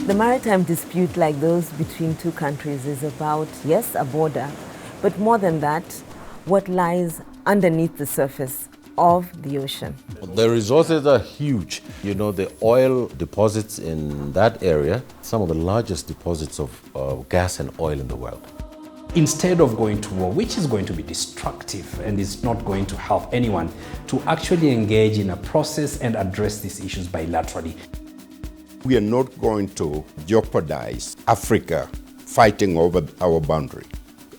The maritime dispute like those between two countries is about, yes, a border, but more than that, what lies underneath the surface of the ocean. The resources are huge. You know, the oil deposits in that area, some of the largest deposits of gas and oil in the world. Instead of going to war, which is going to be destructive and is not going to help anyone, to actually engage in a process and address these issues bilaterally. We are not going to jeopardize Africa fighting over our boundary,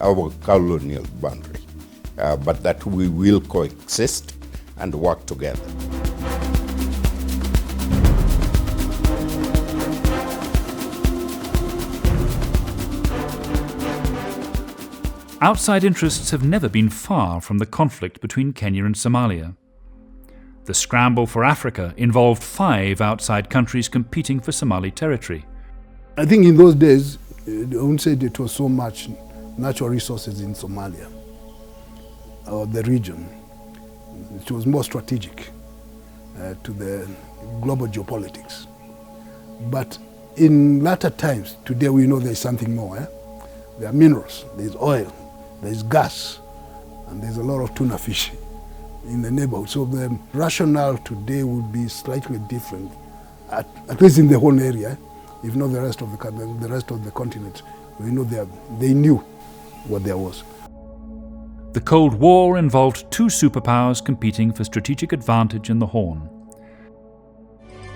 our colonial boundary, but that we will coexist and work together. Outside interests have never been far from the conflict between Kenya and Somalia. The scramble for Africa involved 5 outside countries competing for Somali territory. I think in those days, I wouldn't say it was so much natural resources in Somalia or the region. It was more strategic to the global geopolitics. But in latter times, today we know there's something more. There are minerals, there's oil, there's gas, and there's a lot of tuna fish in the neighborhood. So the rationale today would be slightly different, at least in the whole area, if not the rest of the continent. We know they knew what there was. The Cold War involved 2 superpowers competing for strategic advantage in the Horn.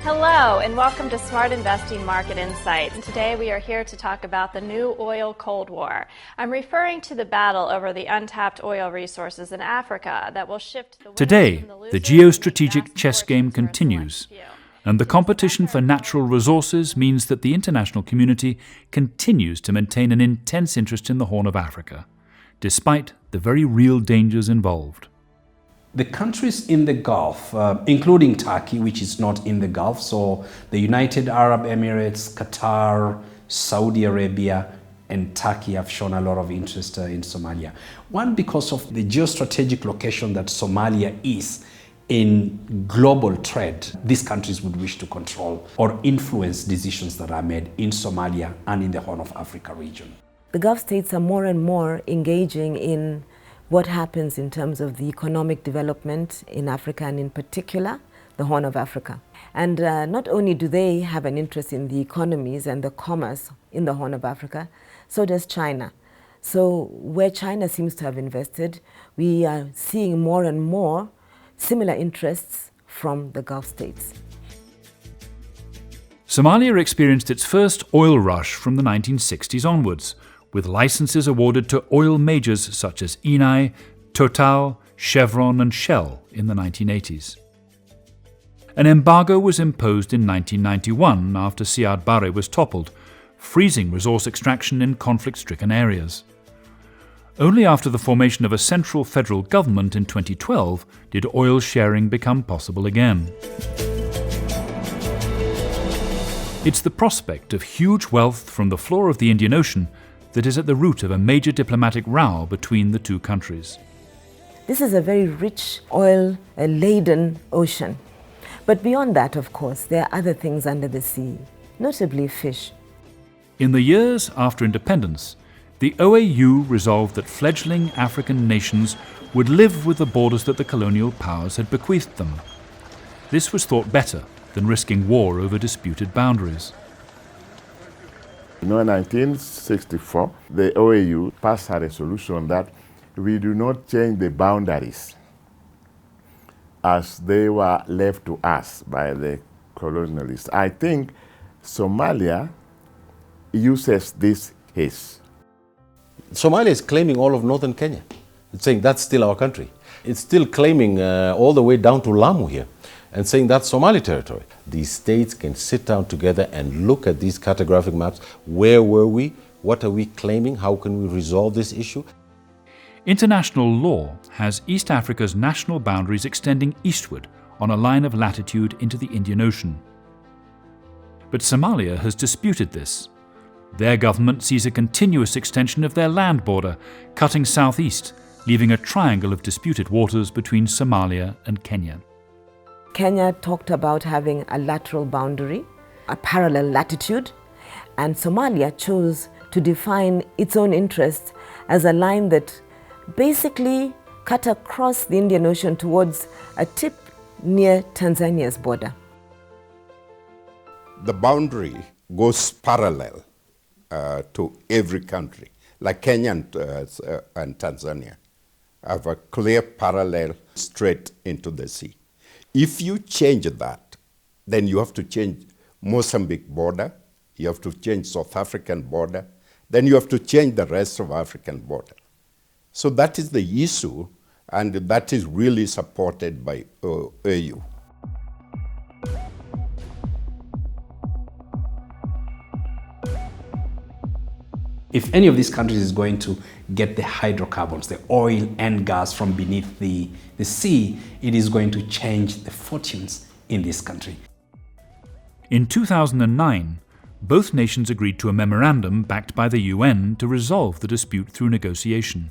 Hello and welcome to Smart Investing Market Insights. Today we are here to talk about the new oil Cold War. I'm referring to the battle over the untapped oil resources in Africa that will shift the Today, the geostrategic chess game continues, and the competition for natural resources means that the international community continues to maintain an intense interest in the Horn of Africa, despite the very real dangers involved. The countries in the Gulf, including Turkey, which is not in the Gulf, so the United Arab Emirates, Qatar, Saudi Arabia, and Turkey have shown a lot of interest in Somalia. One, because of the geostrategic location that Somalia is in global trade. These countries would wish to control or influence decisions that are made in Somalia and in the Horn of Africa region. The Gulf states are more and more engaging in what happens in terms of the economic development in Africa, and in particular, the Horn of Africa. And not only do they have an interest in the economies and the commerce in the Horn of Africa, so does China. So where China seems to have invested, we are seeing more and more similar interests from the Gulf states. Somalia experienced its first oil rush from the 1960s onwards, with licenses awarded to oil majors such as Eni, Total, Chevron and Shell in the 1980s. An embargo was imposed in 1991 after Siad Barre was toppled, freezing resource extraction in conflict-stricken areas. Only after the formation of a central federal government in 2012 did oil sharing become possible again. It's the prospect of huge wealth from the floor of the Indian Ocean that is at the root of a major diplomatic row between the 2 countries. This is a very rich, oil-laden ocean. But beyond that, of course, there are other things under the sea, notably fish. In the years after independence, the OAU resolved that fledgling African nations would live with the borders that the colonial powers had bequeathed them. This was thought better than risking war over disputed boundaries. In 1964, the OAU passed a resolution that we do not change the boundaries as they were left to us by the colonialists. I think Somalia uses this case. Somalia is claiming all of northern Kenya. It's saying that's still our country. It's still claiming all the way down to Lamu here and saying that's Somali territory. These states can sit down together and look at these cartographic maps. Where were we? What are we claiming? How can we resolve this issue? International law has East Africa's national boundaries extending eastward on a line of latitude into the Indian Ocean. But Somalia has disputed this. Their government sees a continuous extension of their land border, cutting southeast, leaving a triangle of disputed waters between Somalia and Kenya. Kenya talked about having a lateral boundary, a parallel latitude, And Somalia chose to define its own interests as a line that basically cut across the Indian Ocean towards a tip near Tanzania's border. The boundary goes parallel to every country, like Kenya and Tanzania have a clear parallel straight into the sea. If you change that, then you have to change Mozambique border, you have to change South African border, then you have to change the rest of African border. So that is the issue, and that is really supported by AU. If any of these countries is going to get the hydrocarbons, the oil and gas from beneath the sea, it is going to change the fortunes in this country. In 2009, both nations agreed to a memorandum backed by the UN to resolve the dispute through negotiation.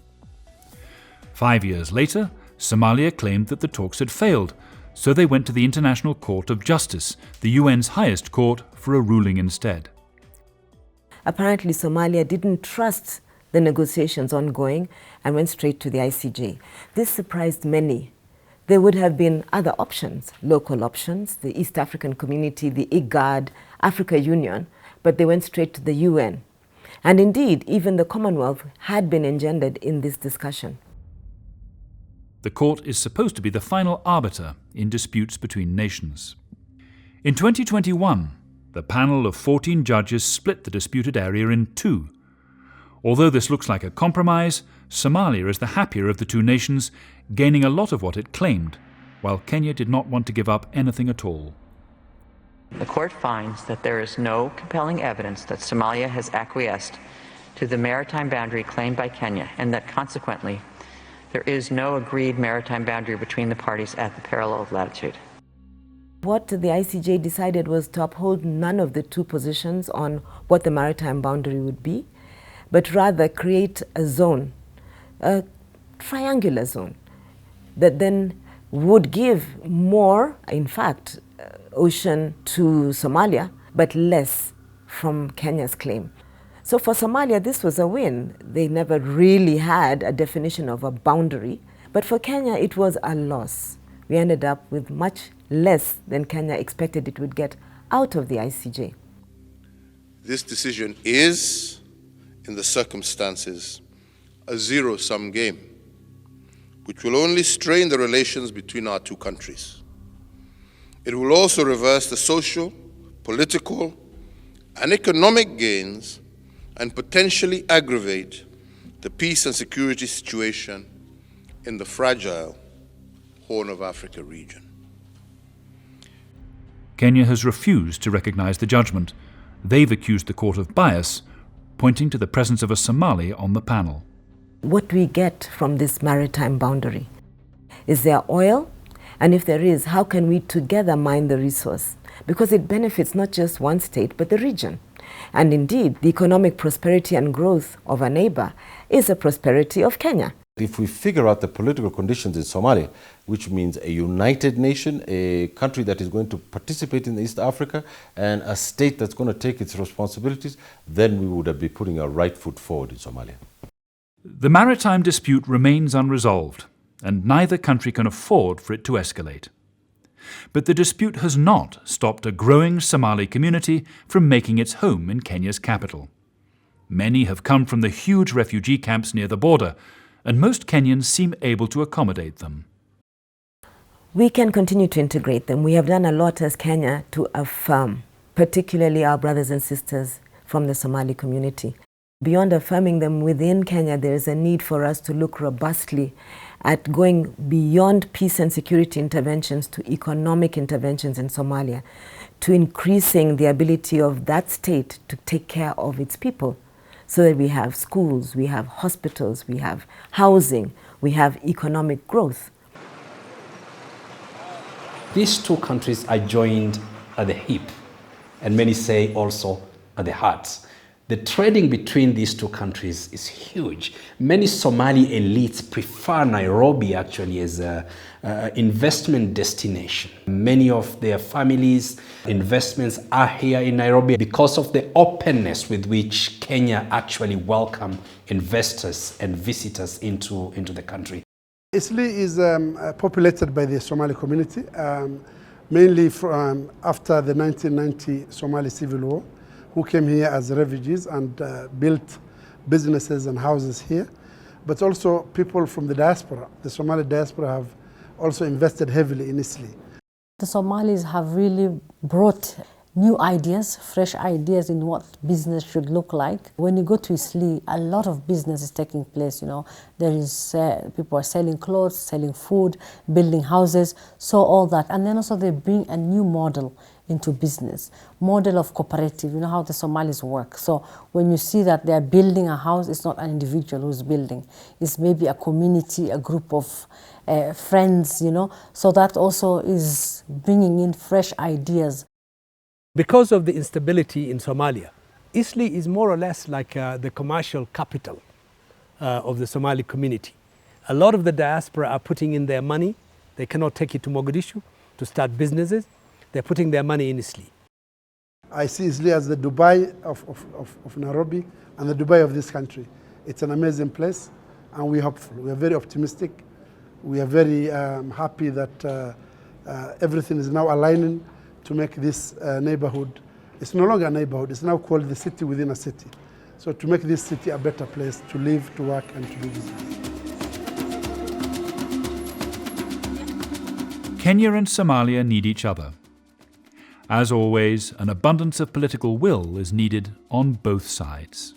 5 years later, Somalia claimed that the talks had failed, so they went to the International Court of Justice, the UN's highest court, for a ruling instead. Apparently, Somalia didn't trust the negotiations ongoing and went straight to the ICJ. This surprised many. There would have been other options, local options, the East African Community, the IGAD, Africa Union, but they went straight to the UN. And indeed, even the Commonwealth had been engendered in this discussion. The court is supposed to be the final arbiter in disputes between nations. In 2021, the panel of 14 judges split the disputed area in two. Although this looks like a compromise, Somalia is the happier of the two nations, gaining a lot of what it claimed, while Kenya did not want to give up anything at all. The court finds that there is no compelling evidence that Somalia has acquiesced to the maritime boundary claimed by Kenya, and that consequently, there is no agreed maritime boundary between the parties at the parallel of latitude. What the ICJ decided was to uphold none of the two positions on what the maritime boundary would be, but rather create a zone, a triangular zone, that then would give more, in fact, ocean to Somalia, but less from Kenya's claim. So for Somalia, this was a win. They never really had a definition of a boundary, but for Kenya, it was a loss. We ended up with much less than Kenya expected it would get out of the ICJ. This decision is, in the circumstances, a zero-sum game, which will only strain the relations between our two countries. It will also reverse the social, political, and economic gains and potentially aggravate the peace and security situation in the fragile Horn of Africa region. Kenya has refused to recognize the judgment. They've accused the court of bias, pointing to the presence of a Somali on the panel. What we get from this maritime boundary? Is there oil? And if there is, how can we together mine the resource? Because it benefits not just one state, but the region. And indeed, the economic prosperity and growth of a neighbor is a prosperity of Kenya. If we figure out the political conditions in Somalia, which means a united nation, a country that is going to participate in East Africa, and a state that's going to take its responsibilities, then we would be putting our right foot forward in Somalia. The maritime dispute remains unresolved, and neither country can afford for it to escalate. But the dispute has not stopped a growing Somali community from making its home in Kenya's capital. Many have come from the huge refugee camps near the border, and most Kenyans seem able to accommodate them. We can continue to integrate them. We have done a lot as Kenya to affirm, particularly our brothers and sisters from the Somali community. Beyond affirming them within Kenya, there is a need for us to look robustly at going beyond peace and security interventions to economic interventions in Somalia, to increasing the ability of that state to take care of its people, so that we have schools, we have hospitals, we have housing, we have economic growth. These two countries are joined at the hip, and many say also at the heart. The trading between these two countries is huge. Many Somali elites prefer Nairobi actually as an investment destination. Many of their families' investments are here in Nairobi because of the openness with which Kenya actually welcome investors and visitors into the country. Eastleigh is populated by the Somali community, mainly after the 1990 Somali Civil War, who came here as refugees and built businesses and houses here. But also people from the diaspora, the Somali diaspora, have also invested heavily in Eastleigh. The Somalis have really brought new ideas, fresh ideas in what business should look like. When you go to Eastleigh, a lot of business is taking place. You know, there is people are selling clothes, selling food, building houses, so all that. And then also they bring a new model into business, model of cooperative. You know how the Somalis work. So when you see that they're building a house, it's not an individual who's building. It's maybe a community, a group of friends, you know. So that also is bringing in fresh ideas. Because of the instability in Somalia, Eastleigh is more or less like the commercial capital of the Somali community. A lot of the diaspora are putting in their money. They cannot take it to Mogadishu to start businesses. They're putting their money in Eastleigh. I see Eastleigh as the Dubai of Nairobi and the Dubai of this country. It's an amazing place, and we're hopeful. We are very optimistic. We are very happy that everything is now aligning to make this neighborhood. It's no longer a neighborhood, it's now called the city within a city. So to make this city a better place to live, to work, and to do business. Kenya and Somalia need each other. As always, an abundance of political will is needed on both sides.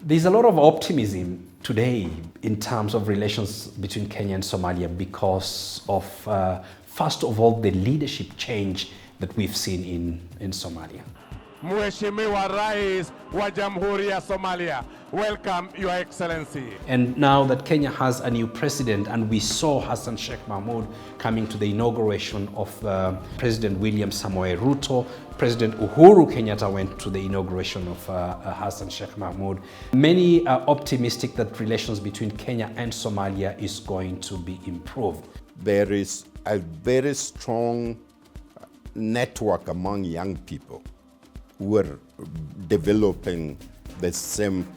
There's a lot of optimism today in terms of relations between Kenya and Somalia because of, first of all, the leadership change that we've seen in Somalia. Mheshimiwa Rais wa Jamhuri ya Somalia, welcome, Your Excellency. And now that Kenya has a new president, and we saw Hassan Sheikh Mahmoud coming to the inauguration of President William Samoei Ruto, President Uhuru Kenyatta went to the inauguration of Hassan Sheikh Mahmoud. Many are optimistic that relations between Kenya and Somalia is going to be improved. There is a very strong network among young people who are developing the same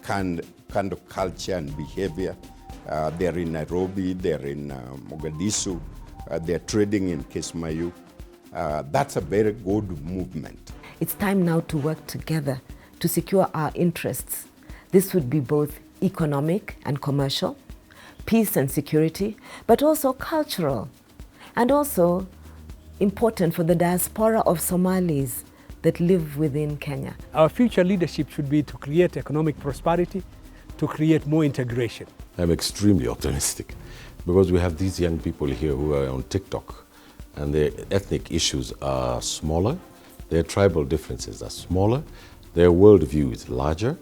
kind of culture and behavior. They're in Nairobi, they're in Mogadishu, they're trading in Kismayu. That's a very good movement. It's time now to work together to secure our interests. This would be both economic and commercial, peace and security, but also cultural, and also important for the diaspora of Somalis that live within Kenya. Our future leadership should be to create economic prosperity, to create more integration. I'm extremely optimistic because we have these young people here who are on TikTok and their ethnic issues are smaller, their tribal differences are smaller, their worldview is larger,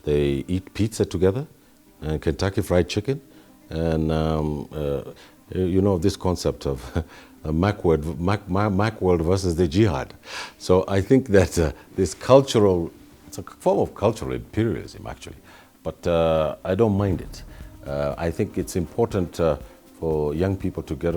they eat pizza together and Kentucky Fried Chicken, and you know this concept of Mac world versus the jihad. So I think that this cultural, it's a form of cultural imperialism actually, but I don't mind it. I think it's important for young people to get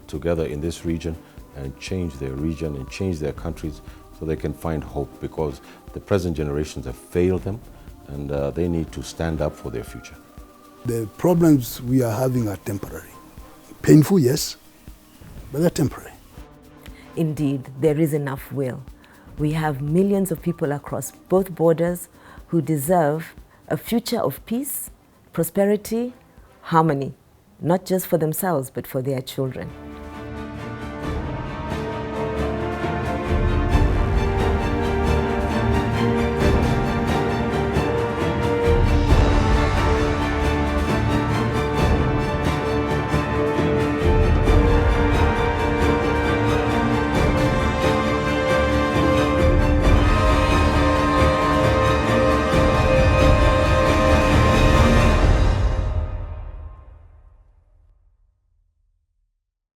together in this region and change their region and change their countries so they can find hope, because the present generations have failed them and they need to stand up for their future. The problems we are having are temporary. Painful, yes, but they're temporary. Indeed, there is enough will. We have millions of people across both borders who deserve a future of peace, prosperity, harmony, not just for themselves, but for their children.